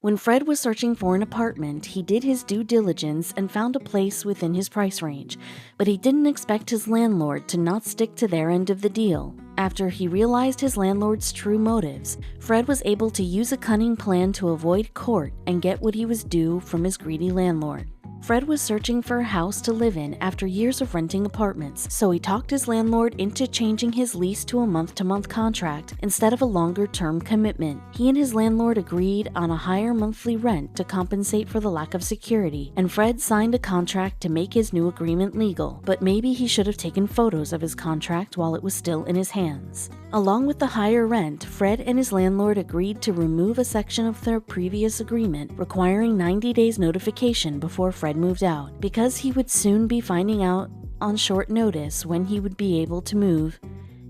When Fred was searching for an apartment, he did his due diligence and found a place within his price range, but he didn't expect his landlord to not stick to their end of the deal. After he realized his landlord's true motives, Fred was able to use a cunning plan to avoid court and get what he was due from his greedy landlord. Fred was searching for a house to live in after years of renting apartments, so he talked his landlord into changing his lease to a month-to-month contract instead of a longer-term commitment. He and his landlord agreed on a higher monthly rent to compensate for the lack of security, and Fred signed a contract to make his new agreement legal, but maybe he should have taken photos of his contract while it was still in his hands. Along with the higher rent, Fred and his landlord agreed to remove a section of their previous agreement requiring 90 days notification before Fred moved out, because he would soon be finding out on short notice when he would be able to move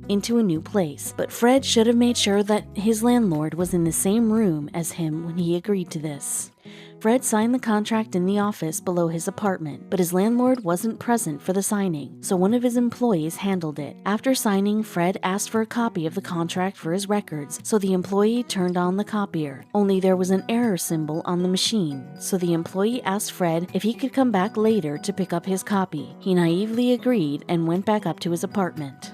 into a new place. But Fred should have made sure that his landlord was in the same room as him when he agreed to this. Fred signed the contract in the office below his apartment, but his landlord wasn't present for the signing, so one of his employees handled it. After signing, Fred asked for a copy of the contract for his records, so the employee turned on the copier. Only there was an error symbol on the machine, so the employee asked Fred if he could come back later to pick up his copy. He naively agreed and went back up to his apartment.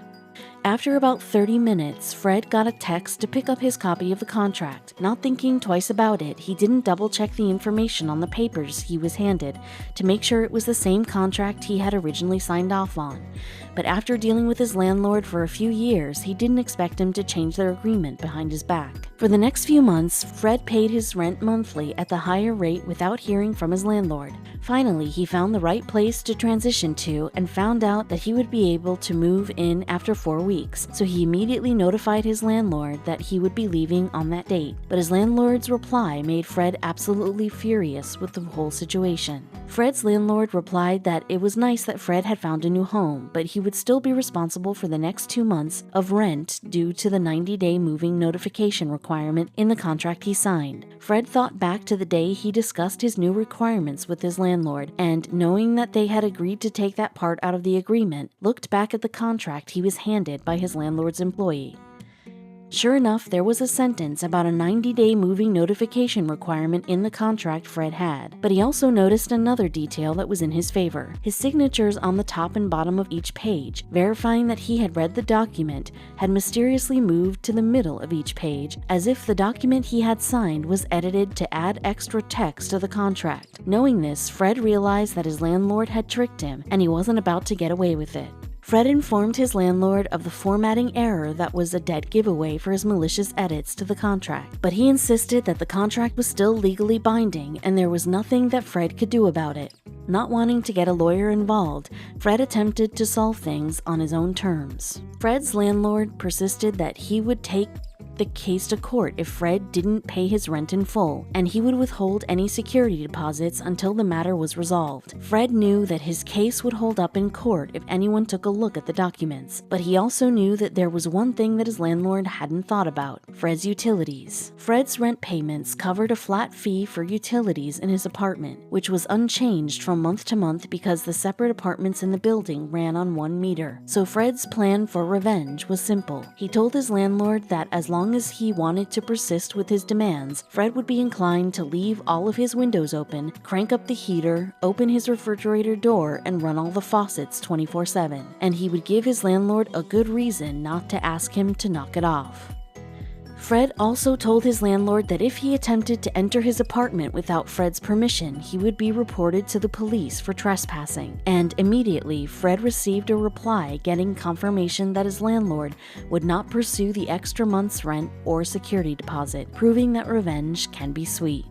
After about 30 minutes, Fred got a text to pick up his copy of the contract. Not thinking twice about it, he didn't double-check the information on the papers he was handed to make sure it was the same contract he had originally signed off on. But after dealing with his landlord for a few years, he didn't expect him to change their agreement behind his back. For the next few months, Fred paid his rent monthly at the higher rate without hearing from his landlord. Finally, he found the right place to transition to and found out that he would be able to move in after 4 weeks, so he immediately notified his landlord that he would be leaving on that date. But his landlord's reply made Fred absolutely furious with the whole situation. Fred's landlord replied that it was nice that Fred had found a new home, but he would still be responsible for the next 2 months of rent due to the 90-day moving notification requirement in the contract he signed. Fred thought back to the day he discussed his new requirements with his landlord, and knowing that they had agreed to take that part out of the agreement, looked back at the contract he was handed by his landlord's employee. Sure enough, there was a sentence about a 90-day moving notification requirement in the contract Fred had, but he also noticed another detail that was in his favor. His signatures on the top and bottom of each page, verifying that he had read the document, had mysteriously moved to the middle of each page, as if the document he had signed was edited to add extra text to the contract. Knowing this, Fred realized that his landlord had tricked him, and he wasn't about to get away with it. Fred informed his landlord of the formatting error that was a dead giveaway for his malicious edits to the contract, but he insisted that the contract was still legally binding and there was nothing that Fred could do about it. Not wanting to get a lawyer involved, Fred attempted to solve things on his own terms. Fred's landlord persisted that he would take the case to court if Fred didn't pay his rent in full, and he would withhold any security deposits until the matter was resolved. Fred knew that his case would hold up in court if anyone took a look at the documents, but he also knew that there was one thing that his landlord hadn't thought about: Fred's utilities. Fred's rent payments covered a flat fee for utilities in his apartment, which was unchanged from month to month because the separate apartments in the building ran on 1 meter. So Fred's plan for revenge was simple. He told his landlord that as long as he wanted to persist with his demands, Fred would be inclined to leave all of his windows open, crank up the heater, open his refrigerator door, and run all the faucets 24/7. And he would give his landlord a good reason not to ask him to knock it off. Fred also told his landlord that if he attempted to enter his apartment without Fred's permission, he would be reported to the police for trespassing. And immediately, Fred received a reply getting confirmation that his landlord would not pursue the extra month's rent or security deposit, proving that revenge can be sweet.